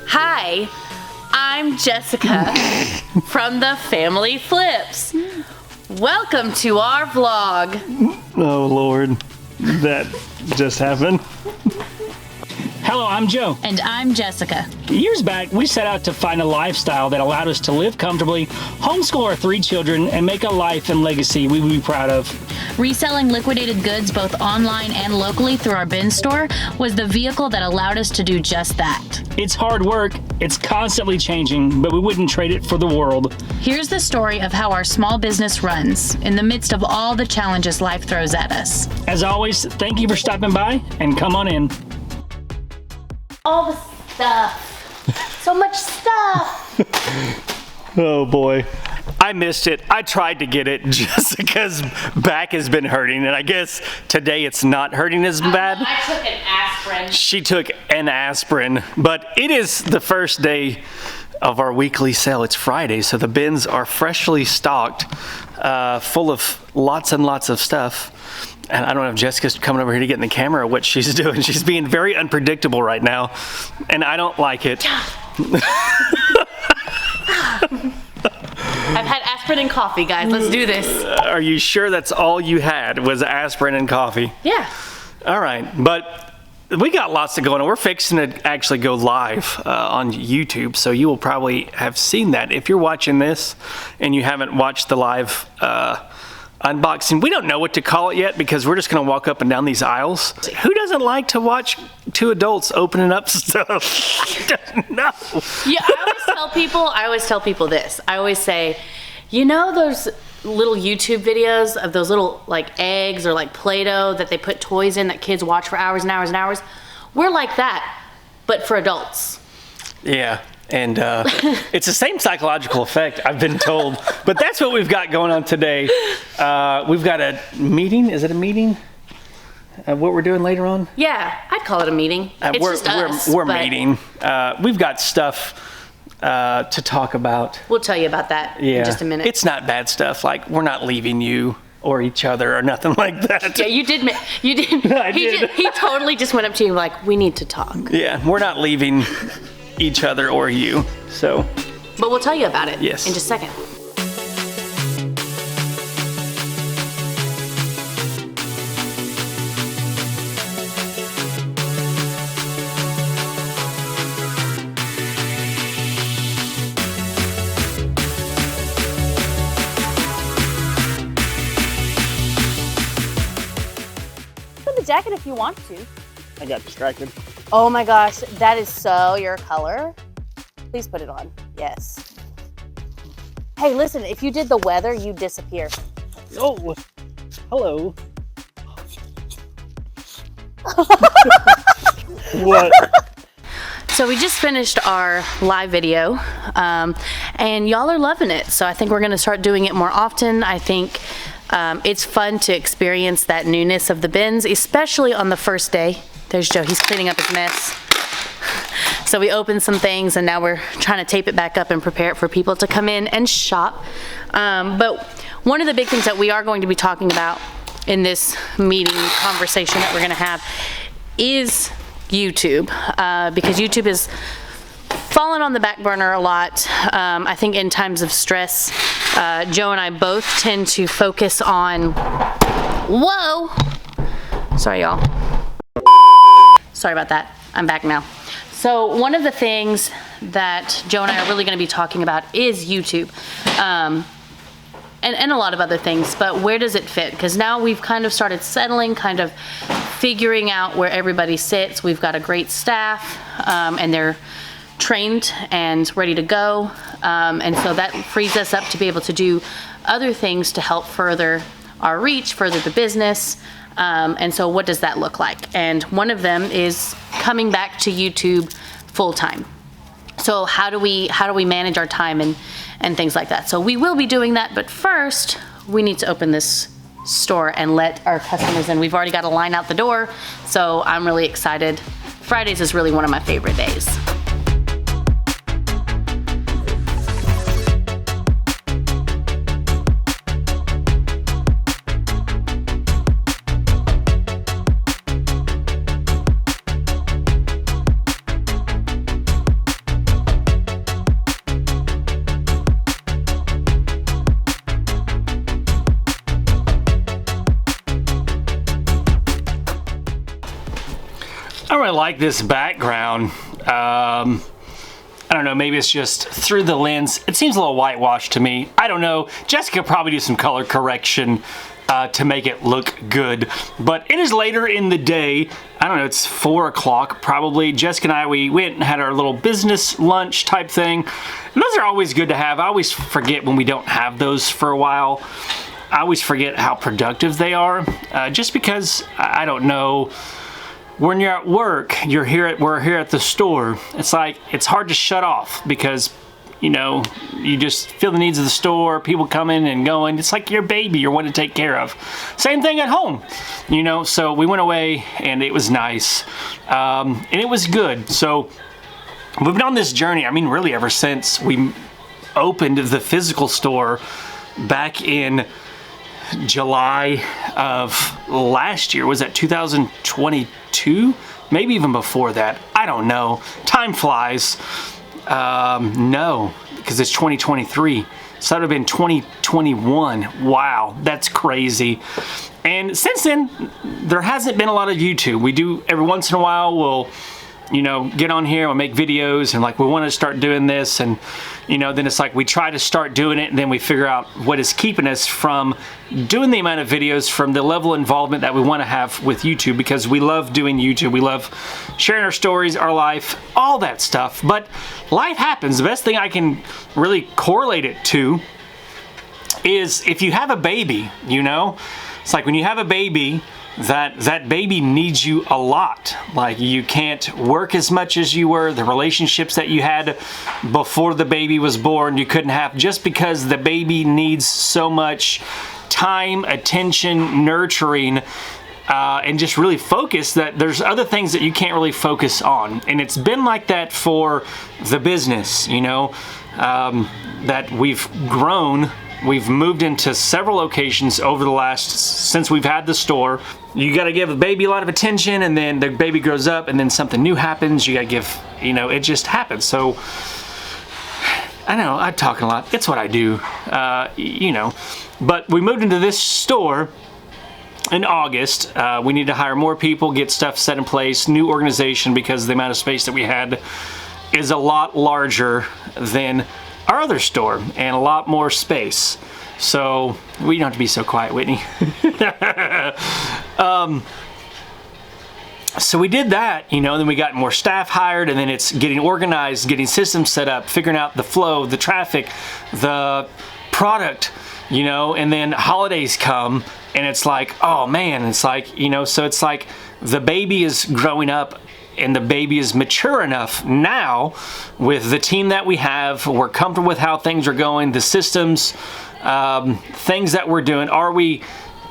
Hi, I'm Jessica from the Family Flips. Welcome to our vlog. Oh Lord, that just happened. Hello, I'm Joe. And I'm Jessica. Years back, we set out to find a lifestyle that allowed us to live comfortably, homeschool our 3 children, and make a life and legacy we would be proud of. Reselling liquidated goods both online and locally through our bin store was the vehicle that allowed us to do just that. It's hard work, it's constantly changing, but we wouldn't trade it for the world. Here's the story of how our small business runs in the midst of all the challenges life throws at us. As always, thank you for stopping by, and come on in. All the stuff. So much stuff. Oh boy. I missed it. I tried to get it. Jessica's back has been hurting, and I guess today it's not hurting as bad. I took an aspirin. She took an aspirin, but it is the first day of our weekly sale. It's Friday, so the bins are freshly stocked, full of lots and lots of stuff. And I don't know if Jessica's coming over here to get in the camera or what she's doing. She's being very unpredictable right now, and I don't like it. I've had aspirin and coffee, guys. Let's do this. Are you sure that's all you had was aspirin and coffee? Yeah. All right, but we got lots to go on. We're fixing to actually go live on YouTube, so you will probably have seen that. If you're watching this and you haven't watched the live unboxing, we don't know what to call it yet because we're just going to walk up and down these aisles. Who doesn't like to watch 2 adults opening up stuff? I don't know. Yeah, I always tell people this. I always say, you know those little YouTube videos of those little like eggs or like Play-Doh that they put toys in that kids watch for hours and hours and hours? We're like that, but for adults. Yeah. And it's the same psychological effect, I've been told. But that's what we've got going on today. We've got a meeting. Is it a meeting? What we're doing later on? Yeah, I'd call it a meeting. It's just us. We're meeting. We've got stuff to talk about. We'll tell you about that in just a minute. It's not bad stuff. Like, we're not leaving you or each other or nothing like that. Yeah, you did. You did. I did. He totally just went up to you like, we need to talk. Yeah, we're not leaving each other or you, so. But we'll tell you about it in Yes. just a second. Put the jacket if you want to. I got distracted. Oh my gosh, that is so your color. Please put it on. Yes. Hey, listen, if you did the weather, you'd disappear. Oh, hello. What? So we just finished our live video, and y'all are loving it. So I think we're gonna start doing it more often. I think it's fun to experience that newness of the bins, especially on the first day. There's Joe, he's cleaning up his mess. So we opened some things and now we're trying to tape it back up and prepare it for people to come in and shop. But one of the big things that we are going to be talking about in this meeting conversation that we're gonna have is YouTube, because YouTube is fallen on the back burner a lot. I think in times of stress, Joe and I both tend to focus on, whoa, sorry y'all. Sorry about that, I'm back now. So one of the things that Joe and I are really gonna be talking about is YouTube. And a lot of other things, but where does it fit? Because now we've kind of started settling, kind of figuring out where everybody sits. We've got a great staff, and they're trained and ready to go. And so that frees us up to be able to do other things to help further our reach, further the business. And so what does that look like? And one of them is coming back to YouTube full-time. So how do we manage our time and things like that? So we will be doing that, but first we need to open this store and let our customers in. We've already got a line out the door, so I'm really excited. Fridays is really one of my favorite days. don't really like this background. I don't know, maybe it's just through the lens. It seems a little whitewashed to me. I don't know. Jessica could probably do some color correction to make it look good. But it is later in the day. I don't know, it's 4 o'clock probably. Jessica and I, we went and had our little business lunch type thing. And those are always good to have. I always forget when we don't have those for a while. I always forget how productive they are. Just because, I don't know, when you're at work, we're here at the store. It's like, it's hard to shut off because, you know, you just feel the needs of the store, people coming and going. It's like your baby you're wanting to take care of. Same thing at home, you know. So we went away and it was nice, and it was good. So we've been on this journey, I mean, really ever since we opened the physical store back in July of last year. Was that 2022? Maybe even before that. I don't know. Time flies. No, because it's 2023. So that would have been 2021. Wow, that's crazy. And since then, there hasn't been a lot of YouTube. We do every once in a while, we'll, you know, get on here, we'll make videos, and like we want to start doing this, and you know, then it's like we try to start doing it, and then we figure out what is keeping us from doing the amount of videos, from the level of involvement that we want to have with YouTube, because we love doing YouTube. We love sharing our stories, our life, all that stuff. But life happens. The best thing I can really correlate it to is if you have a baby, you know, it's like when you have a baby, that baby needs you a lot. Like, you can't work as much as you were. The relationships that you had before the baby was born, you couldn't have, just because the baby needs so much time, attention, nurturing, and just really focus, that there's other things that you can't really focus on. And it's been like that for the business, you know, that we've grown. We've moved into several locations over the last, since we've had the store. You got to give the baby a lot of attention, and then the baby grows up, and then something new happens. You got to give, you know, it just happens. So I know I talk a lot. It's what I do, you know. But we moved into this store in August. We need to hire more people, get stuff set in place, new organization, because the amount of space that we had is a lot larger than our other store and a lot more space. So we don't have to be so quiet, Whitney. So we did that, you know, then we got more staff hired, and then it's getting organized, getting systems set up, figuring out the flow, the traffic, the product, you know, and then holidays come, and it's like, oh man, it's like, you know, so it's like the baby is growing up, and the baby is mature enough now with the team that we have. We're comfortable with how things are going, the systems, things that we're doing.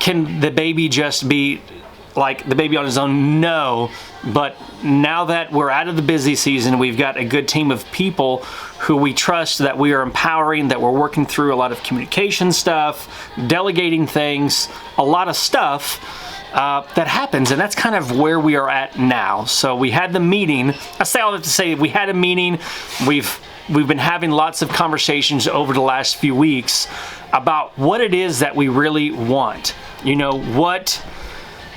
Can the baby just be like the baby on his own? No. But now that we're out of the busy season, we've got a good team of people who we trust, that we are empowering, that we're working through a lot of communication stuff, delegating things, a lot of stuff that happens, and that's kind of where we are at now. So we had the meeting. I say all that to say we had a meeting. We've been having lots of conversations over the last few weeks about what it is that we really want. You know, what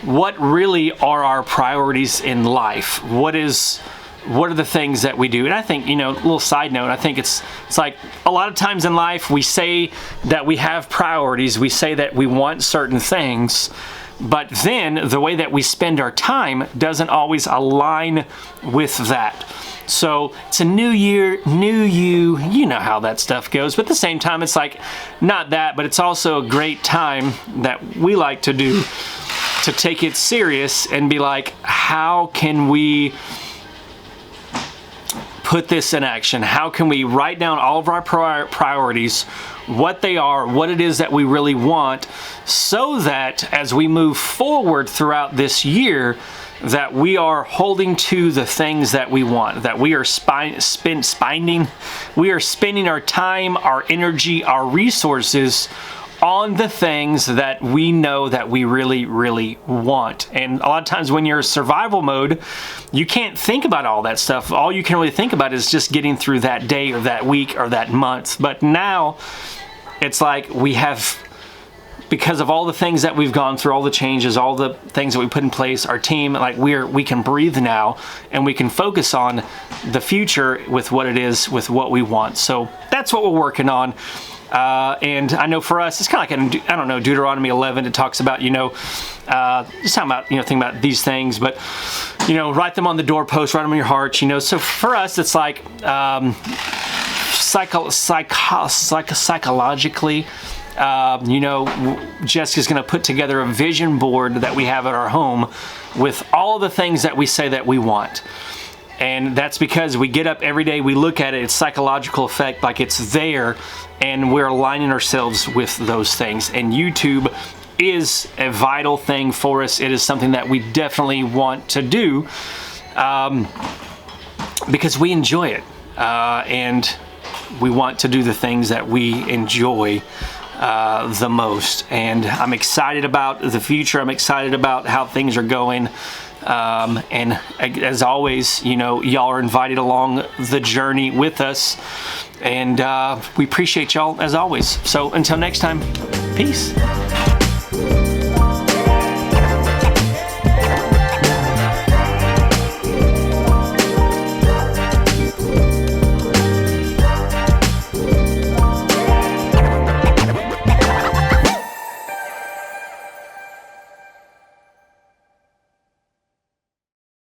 really are our priorities in life? What are the things that we do? And I think, you know, a little side note, I think it's like a lot of times in life we say that we have priorities, we say that we want certain things, but then the way that we spend our time doesn't always align with that. So it's a new year, new you know how that stuff goes. But at the same time, it's like not that, but it's also a great time that we like to do to take it serious and be like, how can we put this in action? How can we write down all of our priorities, what they are, what it is that we really want, so that as we move forward throughout this year, that we are holding to the things that we want, that we are spending our time, our energy, our resources on the things that we know that we really, really want. And a lot of times when you're in survival mode, you can't think about all that stuff. All you can really think about is just getting through that day or that week or that month. But now it's like we have because of all the things that we've gone through, all the changes, all the things that we put in place, our team, like we can breathe now, and we can focus on the future with what it is, with what we want. So that's what we're working on. And I know for us, it's kind of like, I don't know, Deuteronomy 11, it talks about, just talking about, thinking about these things, but, write them on the doorpost, write them on your heart, So for us, it's like, psychologically, Jessica's going to put together a vision board that we have at our home with all the things that we say that we want. And that's because we get up every day, we look at it, it's psychological effect, like it's there, and we're aligning ourselves with those things. And YouTube is a vital thing for us. It is something that we definitely want to do because we enjoy it. And we want to do the things that we enjoy the most. And I'm excited about the future. I'm excited about how things are going. And as always, y'all are invited along the journey with us, and we appreciate y'all as always. So until next time, peace.